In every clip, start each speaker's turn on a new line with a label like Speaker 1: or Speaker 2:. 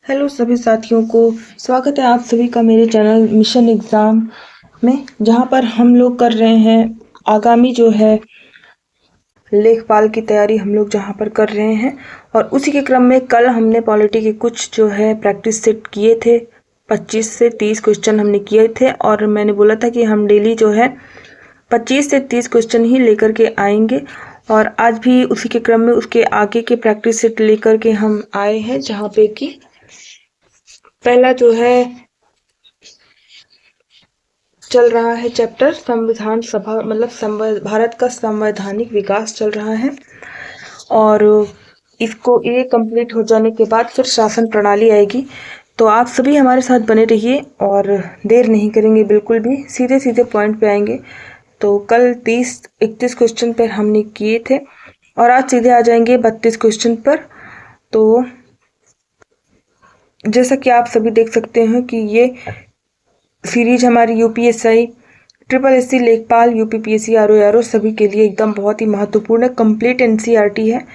Speaker 1: Hello सभी साथियों को, स्वागत है आप सभी का मेरे चैनल मिशन एग्ज़ाम में, जहां पर हम लोग कर रहे हैं आगामी जो है लेखपाल की तैयारी हम लोग जहां पर कर रहे हैं। और उसी के क्रम में कल हमने पॉलिटी के कुछ जो है प्रैक्टिस सेट किए थे। 25 से 30 क्वेश्चन हमने किए थे और मैंने बोला था कि हम डेली जो है 25 से 30 क्वेश्चन ही लेकर के आएंगे। और आज भी उसी के क्रम में उसके आगे के प्रैक्टिस सेट लेकर के हम आए हैं, जहाँ पे कि पहला जो है चल रहा है चैप्टर संविधान सभा, मतलब भारत का संवैधानिक विकास चल रहा है। और इसको ये कंप्लीट हो जाने के बाद फिर शासन प्रणाली आएगी। तो आप सभी हमारे साथ बने रहिए और देर नहीं करेंगे, बिल्कुल भी सीधे सीधे पॉइंट पे आएंगे। तो कल 30-31 क्वेश्चन पर हमने किए थे और आज सीधे आ जाएंगे 32 क्वेश्चन पर। तो जैसा कि आप सभी देख सकते हैं कि ये सीरीज हमारी यूपीएसआई, ट्रिपल एससी, लेखपाल, यूपीपीएससी, आरओ सभी के लिए एकदम बहुत ही महत्वपूर्ण कंप्लीट एनसीईआरटी है।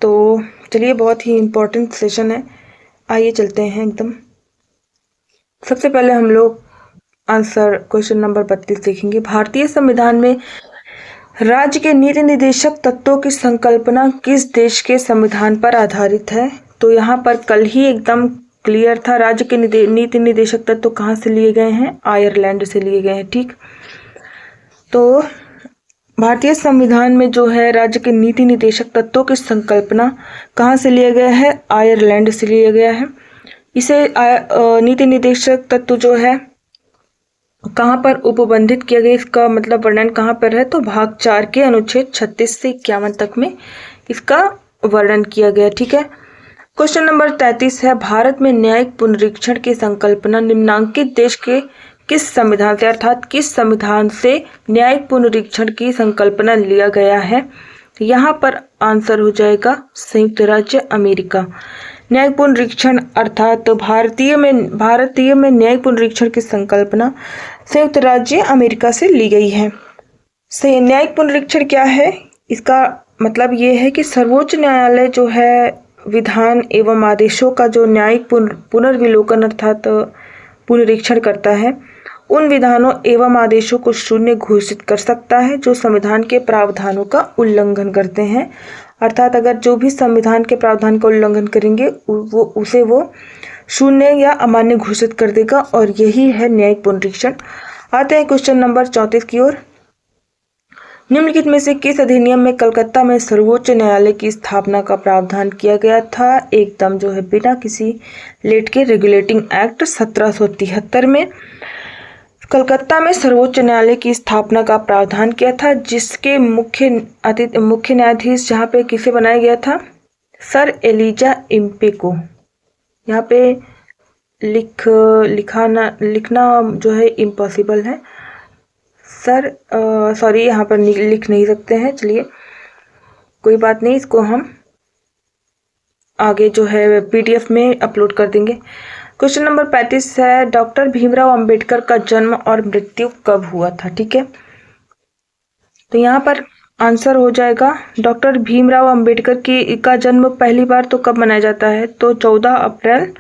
Speaker 1: तो चलिए, बहुत ही इम्पोर्टेंट सेशन है, आइए चलते हैं एकदम। सबसे पहले हम लोग आंसर क्वेश्चन नंबर 32 देखेंगे। भारतीय संविधान में राज्य के नीति निदेशक तत्वों की संकल्पना किस देश के संविधान पर आधारित है? तो यहाँ पर कल ही एकदम क्लियर था, राज्य के नीति निदेशक तत्व कहाँ से लिए गए हैं? आयरलैंड से लिए गए हैं। ठीक, तो भारतीय संविधान में जो है राज्य के नीति निदेशक तत्वों की संकल्पना कहाँ से लिया गया है? आयरलैंड से लिया गया है। इसे नीति निदेशक तत्व जो है कहाँ पर उपबंधित किया गया, इसका मतलब वर्णन कहाँ पर है? तो भाग 4 के अनुच्छेद 36 से 51 तक में इसका वर्णन किया गया। ठीक है। क्वेश्चन नंबर 33 है, भारत में न्यायिक पुनरीक्षण की संकल्पना निम्नांकित देश के किस संविधान से, अर्थात किस संविधान से न्यायिक पुनरीक्षण की संकल्पना लिया गया है? यहाँ पर आंसर हो जाएगा संयुक्त राज्य अमेरिका। न्यायिक पुनरीक्षण अर्थात भारतीय में न्यायिक पुनरीक्षण की संकल्पना संयुक्त राज्य अमेरिका से ली गई है। न्यायिक पुनरीक्षण क्या है? इसका मतलब ये है कि सर्वोच्च न्यायालय जो है विधान एवं आदेशों का जो न्यायिक पुनर्विलोकन अर्थात पुनरीक्षण करता है, उन विधानों एवं आदेशों को शून्य घोषित कर सकता है जो संविधान के प्रावधानों का उल्लंघन करते हैं। अर्थात अगर जो भी संविधान के प्रावधान का उल्लंघन करेंगे उसे वो शून्य या अमान्य घोषित कर देगा, और यही है न्यायिक पुनरीक्षण। आते हैं क्वेश्चन नंबर 34 की ओर। निम्नलिखित में से किस अधिनियम में कलकत्ता में सर्वोच्च न्यायालय की स्थापना का प्रावधान किया गया था? एकदम जो है बिना किसी लेट के रेगुलेटिंग एक्ट 1773 में कलकत्ता में सर्वोच्च न्यायालय की स्थापना का प्रावधान किया था, जिसके मुख्य न्यायाधीश जहाँ पे किसे बनाया गया था? सर एलिजा इम्पे को। यहाँ पे लिखना जो है इम्पॉसिबल है सर, सॉरी, यहाँ पर लिख नहीं सकते हैं। चलिए कोई बात नहीं, इसको हम आगे जो है पीडीएफ में अपलोड कर देंगे। क्वेश्चन नंबर 35 है, डॉक्टर भीमराव अंबेडकर का जन्म और मृत्यु कब हुआ था? ठीक है, तो यहाँ पर आंसर हो जाएगा डॉक्टर भीमराव अंबेडकर का जन्म पहली बार तो कब मनाया जाता है? तो 14 अप्रैल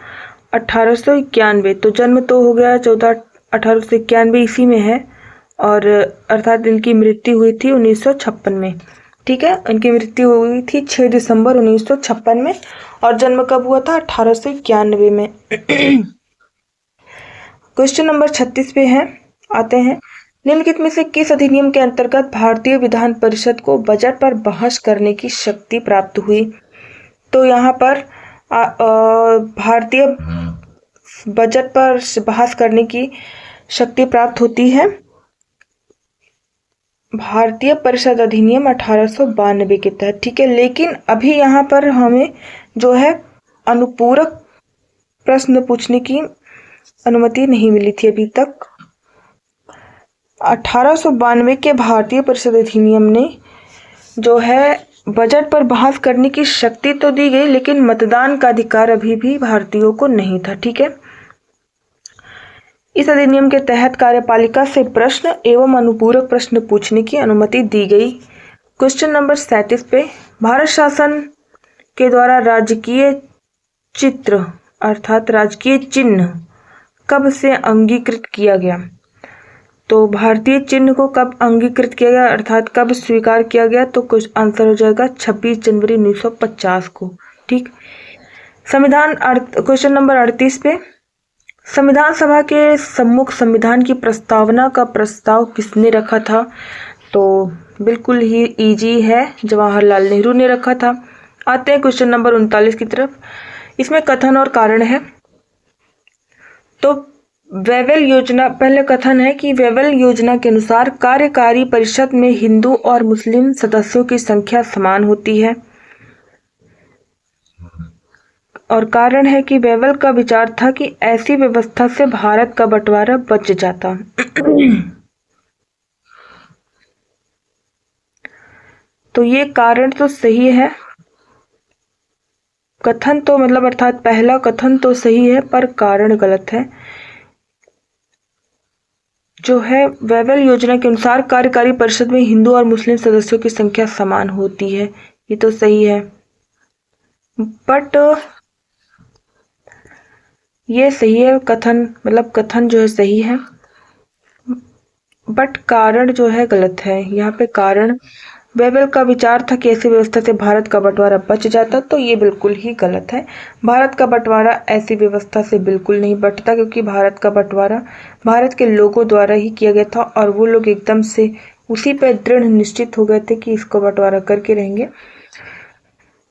Speaker 1: 1891। तो जन्म तो हो गया 1891 इसी में है, और अर्थात इनकी मृत्यु हुई थी 1956 में। ठीक है, इनकी मृत्यु हुई थी 6 दिसंबर 1956 में, और जन्म कब हुआ था? 1891 में। क्वेश्चन नंबर 36 पे है, आते हैं। निम्नलिखित में से किस अधिनियम के अंतर्गत भारतीय विधान परिषद को बजट पर बहस करने की शक्ति प्राप्त हुई? तो यहाँ पर भारतीय बजट पर बहस करने की शक्ति प्राप्त होती है भारतीय परिषद अधिनियम 1892 के तहत। ठीक है, लेकिन अभी यहाँ पर हमें जो है अनुपूरक प्रश्न पूछने की अनुमति नहीं मिली थी अभी तक। 1892 के भारतीय परिषद अधिनियम ने जो है बजट पर बहस करने की शक्ति तो दी गई, लेकिन मतदान का अधिकार अभी भी भारतीयों को नहीं था। ठीक है, इस अधिनियम के तहत कार्यपालिका से प्रश्न एवं अनुपूरक प्रश्न पूछने की अनुमति दी गई। क्वेश्चन नंबर 37 पे, भारत शासन के द्वारा राजकीय चित्र अर्थात राजकीय चिन्ह कब से अंगीकृत किया गया? तो भारतीय चिन्ह को कब अंगीकृत किया गया अर्थात कब स्वीकार किया गया? तो कुछ आंसर हो जाएगा 26 जनवरी 1950 को। ठीक। संविधान क्वेश्चन नंबर 38 पे, संविधान सभा के सम्मुख संविधान की प्रस्तावना का प्रस्ताव किसने रखा था? तो बिल्कुल ही इजी है, जवाहरलाल नेहरू ने रखा था। आते हैं क्वेश्चन नंबर 39 की तरफ। इसमें कथन और कारण है। तो वेवेल योजना, पहले कथन है कि वेवेल योजना के अनुसार कार्यकारी परिषद में हिंदू और मुस्लिम सदस्यों की संख्या समान होती है। और कारण है कि वेवेल का विचार था कि ऐसी व्यवस्था से भारत का बंटवारा बच जाता। तो ये कारण तो सही है, कथन तो मतलब अर्थात पहला कथन तो सही है पर कारण गलत है। जो है वेवेल योजना के अनुसार कार्यकारी परिषद में हिंदू और मुस्लिम सदस्यों की संख्या समान होती है, ये तो सही है, बट ये सही है कथन, मतलब कथन जो है सही है, बट कारण जो है गलत है। यहाँ पे कारण वेवेल का विचार था कि ऐसी व्यवस्था से भारत का बंटवारा बच जाता, तो ये बिल्कुल ही गलत है। भारत का बंटवारा ऐसी व्यवस्था से बिल्कुल नहीं बंटता, क्योंकि भारत का बंटवारा भारत के लोगों द्वारा ही किया गया था और वो लोग एकदम से उसी पर दृढ़ निश्चित हो गए थे कि इसको बंटवारा करके रहेंगे।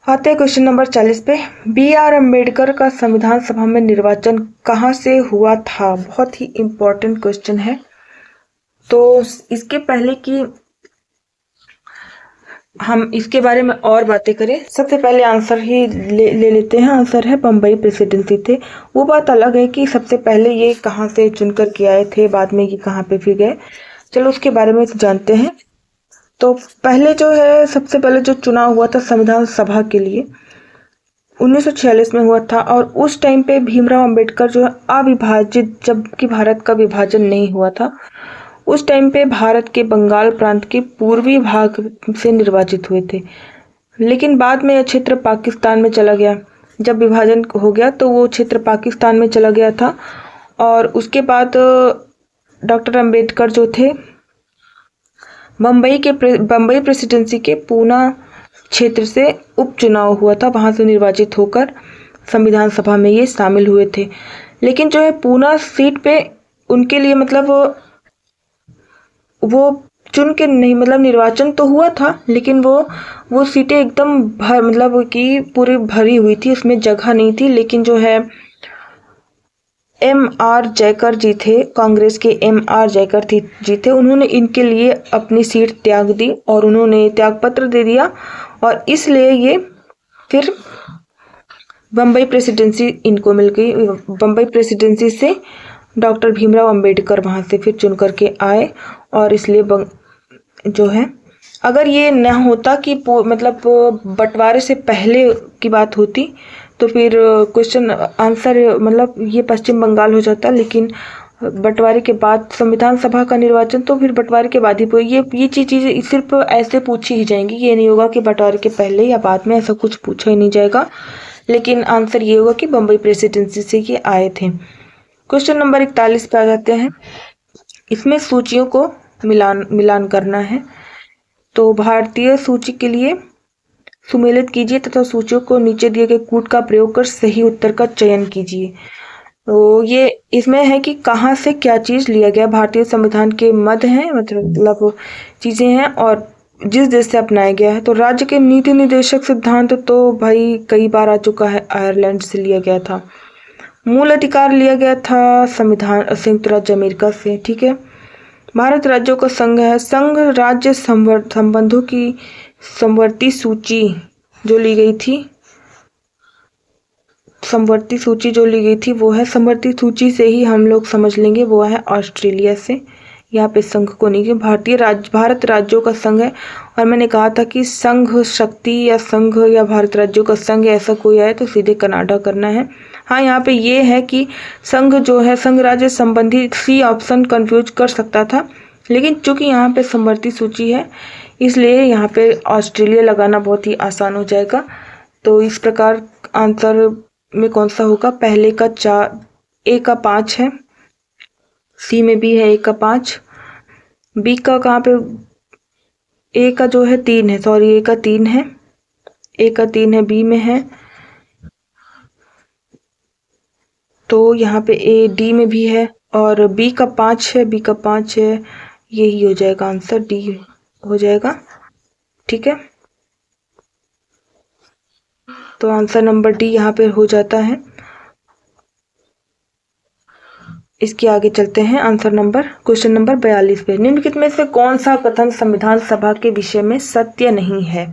Speaker 1: आते हैं क्वेश्चन नंबर 40 पे। BR अम्बेडकर का संविधान सभा में निर्वाचन कहाँ से हुआ था? बहुत ही इम्पोर्टेंट क्वेश्चन है। तो इसके पहले कि हम इसके बारे में और बातें करें, सबसे पहले आंसर ही ले लेते हैं। आंसर है बम्बई प्रेसिडेंसी थे। वो बात अलग है कि सबसे पहले ये कहाँ से चुनकर के आए थे, बाद में ये कहाँ पे फिर गए, चलो उसके बारे में जानते हैं। तो पहले जो है सबसे पहले जो चुनाव हुआ था संविधान सभा के लिए 1946 में हुआ था, और उस टाइम पे भीमराव अंबेडकर जो है अविभाजित, जबकि भारत का विभाजन नहीं हुआ था, उस टाइम पे भारत के बंगाल प्रांत के पूर्वी भाग से निर्वाचित हुए थे। लेकिन बाद में यह क्षेत्र पाकिस्तान में चला गया। जब विभाजन हो गया तो वो क्षेत्र पाकिस्तान में चला गया था, और उसके बाद डॉक्टर अंबेडकर जो थे बम्बई प्रेसिडेंसी के पूना क्षेत्र से उपचुनाव हुआ था, वहां से निर्वाचित होकर संविधान सभा में ये शामिल हुए थे। लेकिन जो है पूना सीट पे उनके लिए मतलब वो चुन के नहीं, मतलब निर्वाचन तो हुआ था लेकिन वो सीटें एकदम मतलब कि पूरी भरी हुई थी, उसमें जगह नहीं थी। लेकिन जो है MR जयकर जी थे, कांग्रेस के MR जयकर जी थे, उन्होंने इनके लिए अपनी सीट त्याग दी और उन्होंने त्यागपत्र दे दिया, और इसलिए ये फिर बम्बई प्रेसिडेंसी इनको मिल गई। बम्बई प्रेसिडेंसी से डॉक्टर भीमराव अंबेडकर वहां से फिर चुन करके आए, और इसलिए जो है अगर ये न होता कि मतलब बंटवारे से पहले की बात होती तो फिर क्वेश्चन आंसर मतलब ये पश्चिम बंगाल हो जाता। लेकिन बंटवारे के बाद संविधान सभा का निर्वाचन तो फिर बंटवारे के बाद ही ये चीज़ें सिर्फ ऐसे पूछी ही जाएंगी, ये नहीं होगा कि बंटवारे के पहले या बाद में, ऐसा कुछ पूछा ही नहीं जाएगा। लेकिन आंसर ये होगा कि बम्बई प्रेसिडेंसी से ये आए थे। क्वेश्चन नंबर 41 पे आ जाते हैं। इसमें सूचियों को मिलान करना है। तो भारतीय सूची के लिए सुमेलित कीजिए तथा सूचियों को नीचे दिए गए कूट का प्रयोग कर सही उत्तर का चयन कीजिए। तो ये इसमें है कि कहाँ से क्या चीज लिया गया। भारतीय संविधान के मद हैं, मतलब चीजें हैं, और जिस देश से अपनाया गया है। तो राज्य के नीति निर्देशक सिद्धांत तो भाई कई बार आ चुका है, आयरलैंड से लिया गया था। मूल अधिकार लिया गया था संविधान संयुक्त राज्य अमेरिका से। ठीक है। भारत राज्यों का संघ है। संघ राज्य संबंधों की समवर्ती सूची जो ली गई थी, समवर्ती सूची जो ली गई थी वो है, समवर्ती सूची से ही हम लोग समझ लेंगे, वो है ऑस्ट्रेलिया से। यहाँ पे संघ को नहीं, भारत राज्यों का संघ है। और मैंने कहा था कि संघ शक्ति या संघ या भारत राज्यों का संघ ऐसा कोई आए तो सीधे कनाडा करना है। हाँ, यहाँ पे ये है कि संघ जो है संघ राज्य संबंधी सी ऑप्शन कंफ्यूज कर सकता था, लेकिन चूंकि यहाँ पे समवर्ती सूची है इसलिए यहाँ पे ऑस्ट्रेलिया लगाना बहुत ही आसान हो जाएगा। तो इस प्रकार आंसर में कौन सा होगा? पहले का 4, ए का 5 है, सी में भी है ए का 5, बी का कहाँ पे? ए का जो है 3 है, सॉरी ए का 3 है, ए का 3 है, बी में है, तो यहाँ पे ए डी में भी है, और बी का 5 है, बी का 5 है, यही हो जाएगा आंसर, डी हो जाएगा। ठीक है, तो आंसर नंबर डी यहाँ पे हो जाता है। इसके आगे चलते हैं आंसर नंबर, क्वेश्चन नंबर 42 पे। निम्नलिखित में से कौन सा कथन संविधान सभा के विषय में सत्य नहीं है?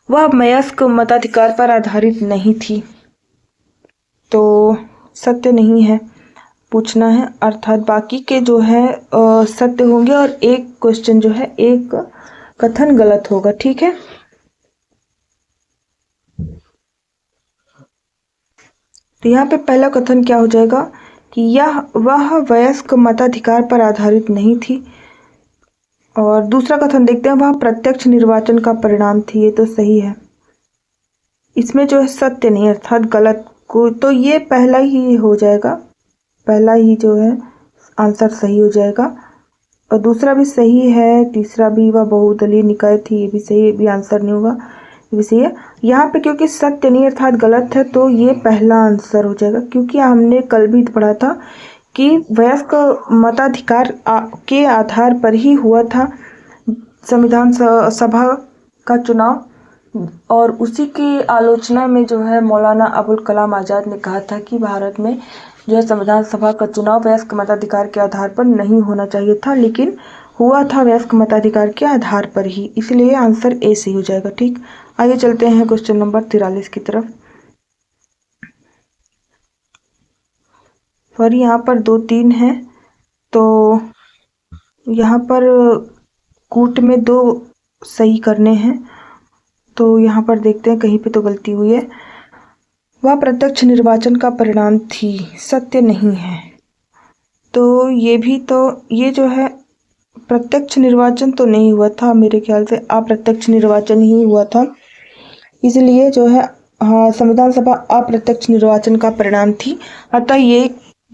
Speaker 1: वह वयस्क मताधिकार पर आधारित नहीं थी, तो सत्य नहीं है पूछना है, अर्थात बाकी के जो है सत्य होंगे और एक क्वेश्चन जो है, एक कथन गलत होगा। ठीक है, तो यहाँ पे पहला कथन क्या हो जाएगा कि वह वयस्क मताधिकार पर आधारित नहीं थी, और दूसरा कथन देखते हैं, वह प्रत्यक्ष निर्वाचन का परिणाम थी, ये तो सही है। इसमें जो है सत्य नहीं अर्थात गलत को, तो ये पहला ही हो जाएगा, पहला ही जो है आंसर सही हो जाएगा, और दूसरा भी सही है, तीसरा भी, वह बहुदलीय निकाय थी, ये भी सही, ये भी आंसर नहीं होगा, ये भी सही है। यहाँ पे क्योंकि सत्य नहीं अर्थात गलत है, तो ये पहला आंसर हो जाएगा, क्योंकि हमने कल भी पढ़ा था कि वयस्क मताधिकार के आधार पर ही हुआ था संविधान सभा का चुनाव, और उसी की आलोचना में जो है मौलाना अबुल कलाम आज़ाद ने कहा था कि भारत में जो है संविधान सभा का चुनाव वयस्क मताधिकार के आधार पर नहीं होना चाहिए था, लेकिन हुआ था वयस्क मताधिकार के आधार पर ही, इसलिए आंसर ए से हो जाएगा। ठीक, आइए चलते हैं क्वेश्चन नंबर 43 की तरफ। और यहाँ पर 2 3 है, तो यहाँ पर कूट में 2 सही करने हैं, तो यहाँ पर देखते हैं कहीं पे तो गलती हुई है। वह प्रत्यक्ष निर्वाचन का परिणाम थी, सत्य नहीं है, तो ये भी, तो ये जो है प्रत्यक्ष निर्वाचन तो नहीं हुआ था, मेरे ख्याल से अप्रत्यक्ष निर्वाचन ही हुआ था, इसलिए जो है हाँ, संविधान सभा अप्रत्यक्ष निर्वाचन का परिणाम थी, अतः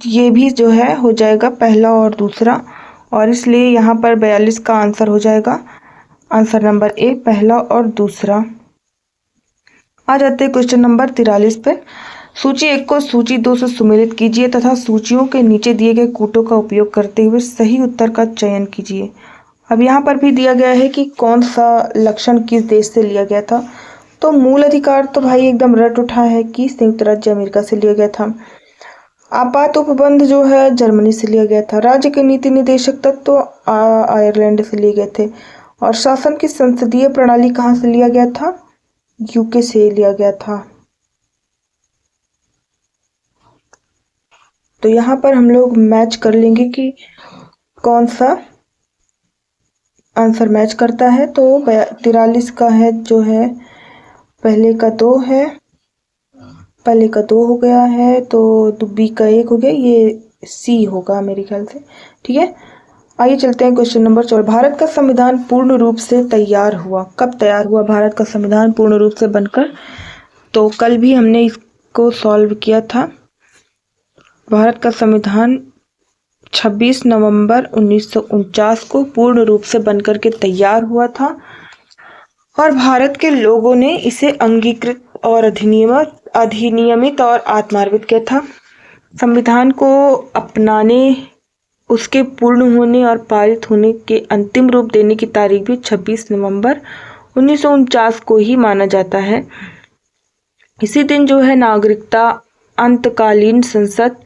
Speaker 1: ये भी जो है हो जाएगा पहला और दूसरा, और इसलिए यहाँ पर 42 का आंसर हो जाएगा, आंसर नंबर ए, पहला और दूसरा। आ जाते हैं क्वेश्चन नंबर 43 पे। सूची 1 को सूची 2 से सुमेलित कीजिए तथा सूचियों के नीचे दिए गए कूटों का उपयोग करते हुए सही उत्तर का चयन कीजिए। अब यहाँ पर भी दिया गया है कि कौन सा लक्षण किस देश से लिया गया था, तो मूल अधिकार तो भाई एकदम रट उठा है कि संयुक्त राज्य अमेरिका से लिया गया था। आपात उपबंध जो है जर्मनी से लिया गया था। राज्य के नीति निदेशक तत्व तो आयरलैंड से लिए गए थे, और शासन की संसदीय प्रणाली कहाँ से लिया गया था? यूके से लिया गया था। तो यहाँ पर हम लोग मैच कर लेंगे कि कौन सा आंसर मैच करता है, तो 43 का है जो है, पहले का 2 है, पहले का 2 हो गया है, तो बी का 1 हो गया, ये सी होगा मेरे ख्याल से। ठीक है, आइए चलते हैं क्वेश्चन नंबर 4। भारत का संविधान पूर्ण रूप से तैयार हुआ, कब तैयार हुआ भारत का संविधान पूर्ण रूप से बनकर? तो कल भी हमने इसको सॉल्व किया था। भारत का संविधान 26 नवंबर 1949 को पूर्ण रूप से बनकर के तैयार हुआ था, और भारत के लोगों ने इसे अंगीकृत और अधिनियमित और आत्मान्वित किया था। संविधान को अपनाने, उसके पूर्ण होने और पारित होने के अंतिम रूप देने की तारीख भी 26 नवंबर 1949 को ही माना जाता है। इसी दिन जो है नागरिकता अंतकालीन संसद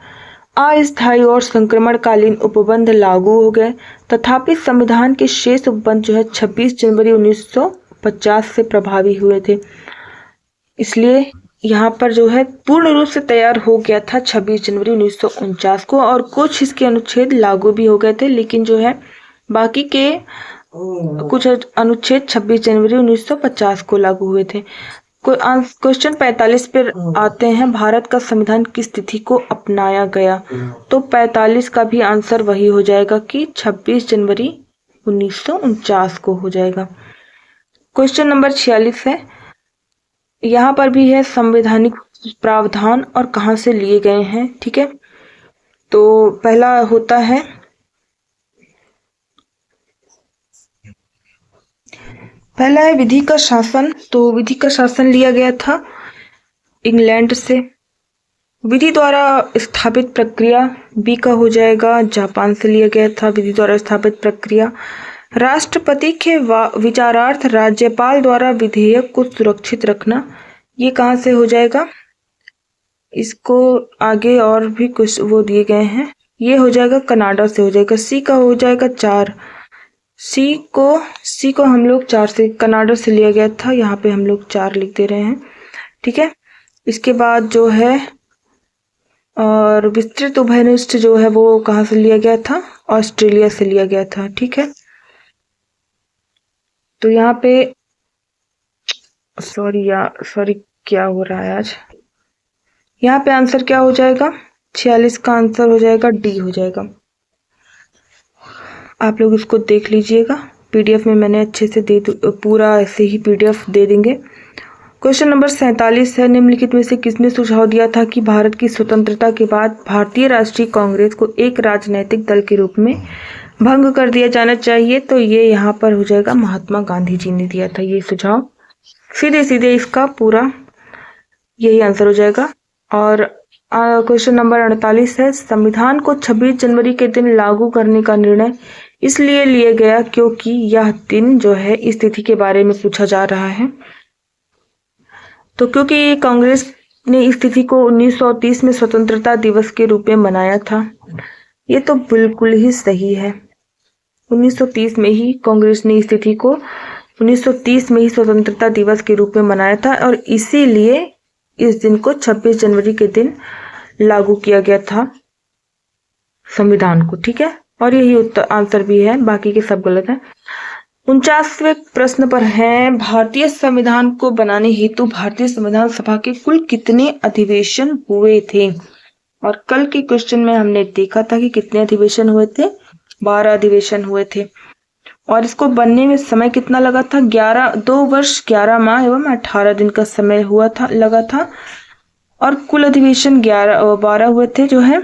Speaker 1: अस्थायी और संक्रमणकालीन उपबंध लागू हो गए, तथापि संविधान के शेष उपबंध जो है 26 जनवरी 1950 से प्रभावी हुए थे। इसलिए यहाँ पर जो है पूर्ण रूप से तैयार हो गया था 26 जनवरी 1949 को, और कुछ इसके अनुच्छेद लागू भी हो गए थे, लेकिन जो है बाकी के कुछ अनुच्छेद 26 जनवरी 1950 को लागू हुए थे। क्वेश्चन 45 पर आते हैं। भारत का संविधान किस तिथि को अपनाया गया? तो 45 का भी आंसर वही हो जाएगा कि 26 जनवरी 1949 को हो जाएगा। क्वेश्चन नंबर 46 है, यहाँ पर भी है संवैधानिक प्रावधान और कहाँ से लिए गए हैं। ठीक है, तो पहला होता है विधि का शासन। तो विधि का शासन लिया गया था इंग्लैंड से। विधि द्वारा स्थापित प्रक्रिया, बी का हो जाएगा, जापान से लिया गया था विधि द्वारा स्थापित प्रक्रिया। राष्ट्रपति के विचारार्थ राज्यपाल द्वारा विधेयक को सुरक्षित रखना, ये कहाँ से हो जाएगा, इसको आगे और भी कुछ वो दिए गए हैं, ये हो जाएगा कनाडा से हो जाएगा। सी का हो जाएगा 4, सी को हम लोग 4 से, कनाडा से लिया गया था, यहाँ पे हम लोग 4 लिख दे रहे हैं। ठीक है, इसके बाद जो है और विस्तृत उभयनिष्ठ जो है वो कहाँ से लिया गया था, ऑस्ट्रेलिया से लिया गया था। ठीक है, तो यहाँ पे सॉरी क्या हो रहा है आज, यहाँ पे आंसर क्या हो जाएगा, 46 का आंसर हो जाएगा डी हो जाएगा। आप लोग इसको देख लीजिएगा, पीडीएफ में मैंने अच्छे से पूरा ऐसे ही पीडीएफ दे देंगे। क्वेश्चन नंबर 47 है, निम्नलिखित में से किसने सुझाव दिया था कि भारत की स्वतंत्रता के बाद भारतीय राष्ट्रीय कांग्रेस को एक राजनैतिक दल के रूप में भंग कर दिया जाना चाहिए। तो ये यहाँ पर हो जाएगा महात्मा गांधी जी ने दिया था ये सुझाव। सीधे सीधे इसका पूरा यही आंसर हो जाएगा। और क्वेश्चन नंबर 48 है, संविधान को 26 जनवरी के दिन लागू करने का निर्णय इसलिए लिया गया क्योंकि यह दिन जो है इस तिथि के बारे में पूछा जा रहा है। तो क्योंकि कांग्रेस ने इस तिथि को 1930 में स्वतंत्रता दिवस के रूप में मनाया था। ये तो बिल्कुल ही सही है, 1930 में ही कांग्रेस ने इस तिथि को 1930 में ही स्वतंत्रता दिवस के रूप में मनाया था और इसीलिए इस दिन को 26 जनवरी के दिन लागू किया गया था संविधान को। ठीक है, और यही उत्तर आंसर भी है, बाकी के सब गलत है। 49वें प्रश्न पर है, भारतीय संविधान को बनाने हेतु भारतीय संविधान सभा के कुल कितने अधिवेशन हुए थे। और कल के क्वेश्चन में हमने देखा था कि कितने अधिवेशन हुए थे, 12 अधिवेशन हुए थे। और इसको बनने में समय कितना लगा था, 2 वर्ष 11 माह एवं 18 दिन का समय लगा था। और कुल अधिवेशन 12 हुए थे जो है।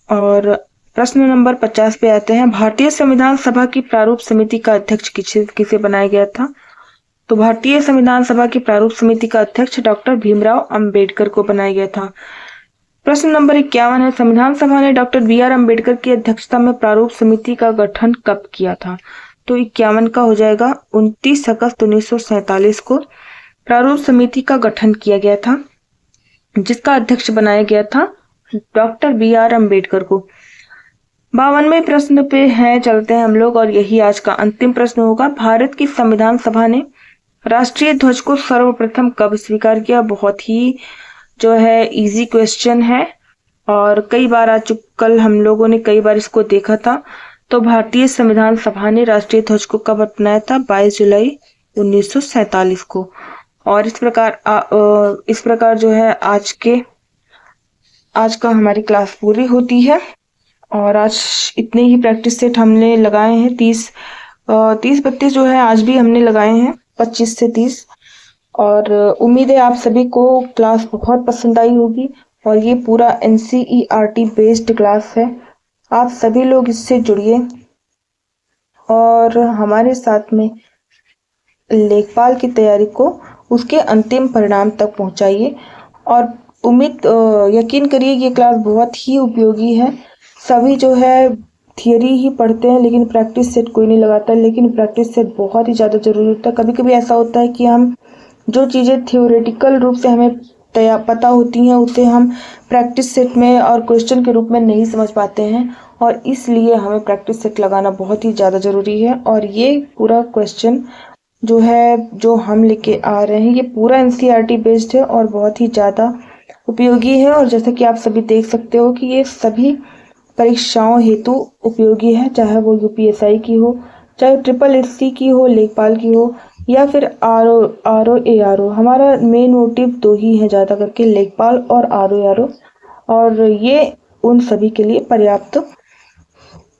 Speaker 1: और प्रश्न नंबर 50 पे आते हैं, भारतीय संविधान सभा की प्रारूप समिति का अध्यक्ष किसे बनाया गया था। तो भारतीय संविधान सभा की प्रारूप समिति का अध्यक्ष डॉक्टर भीमराव अंबेडकर को बनाया गया था। प्रश्न नंबर 51 है, संविधान सभा ने डॉक्टर बी.आर. अंबेडकर की अध्यक्षता में प्रारूप समिति का गठन कब किया था। तो 51 का हो जाएगा 29 अगस्त 1947 को प्रारूप समिति का गठन किया गया था, जिसका अध्यक्ष बनाया गया था डॉक्टर बी.आर. अंबेडकर को। 52वें प्रश्न पे है, चलते हैं हम लोग, और यही आज का अंतिम प्रश्न होगा। भारत की संविधान सभा ने राष्ट्रीय ध्वज को सर्वप्रथम कब स्वीकार किया। बहुत ही जो है इजी क्वेश्चन है और कई बार आ चुका, कल हम लोगों ने कई बार इसको देखा था। तो भारतीय संविधान सभा ने राष्ट्रीय ध्वज को कब अपनाया था, 22 जुलाई 1947 को। और इस प्रकार जो है आज का हमारी क्लास पूरी होती है। और आज इतने ही प्रैक्टिस सेट हमने लगाए हैं, 30-32 जो है आज भी हमने लगाए हैं, 25 से 30। और उम्मीद है आप सभी को क्लास बहुत पसंद आई होगी। और ये पूरा NCERT बेस्ड क्लास है, आप सभी लोग इससे जुड़िए और हमारे साथ में लेखपाल की तैयारी को उसके अंतिम परिणाम तक पहुंचाइए। और यकीन करिए ये क्लास बहुत ही उपयोगी है। सभी जो है थियरी ही पढ़ते हैं लेकिन प्रैक्टिस सेट कोई नहीं लगाता, लेकिन प्रैक्टिस सेट बहुत ही ज़्यादा ज़रूरी होता है। कभी कभी ऐसा होता है कि हम जो चीज़ें थियोरेटिकल रूप से हमें पता होती हैं उसे हम प्रैक्टिस सेट में और क्वेश्चन के रूप में नहीं समझ पाते हैं, और इसलिए हमें प्रैक्टिस सेट लगाना बहुत ही ज़्यादा ज़रूरी है। और ये पूरा क्वेश्चन जो है जो हम लेके आ रहे हैं ये पूरा NCERT बेस्ड है और बहुत ही ज़्यादा उपयोगी है। और जैसा कि आप सभी देख सकते हो कि ये सभी परीक्षाओं हेतु उपयोगी है, चाहे वो UPSI की हो, चाहे SSSC की हो, लेखपाल की हो, या फिर RO ARO। हमारा मेन मोटिव 2 ही है ज़्यादा करके, लेखपाल और RO ARO। और ये उन सभी के लिए पर्याप्त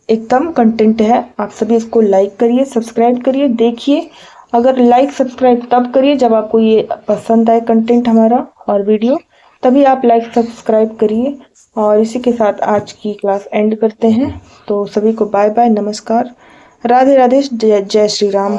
Speaker 1: एकदम कंटेंट है। आप सभी इसको लाइक करिए, सब्सक्राइब करिए, देखिए अगर लाइक सब्सक्राइब तब करिए जब आपको ये पसंद आए कंटेंट हमारा और वीडियो, तभी आप लाइक सब्सक्राइब करिए। और इसी के साथ आज की क्लास एंड करते हैं। तो सभी को बाय बाय, नमस्कार, राधे राधे, जय जय श्री राम।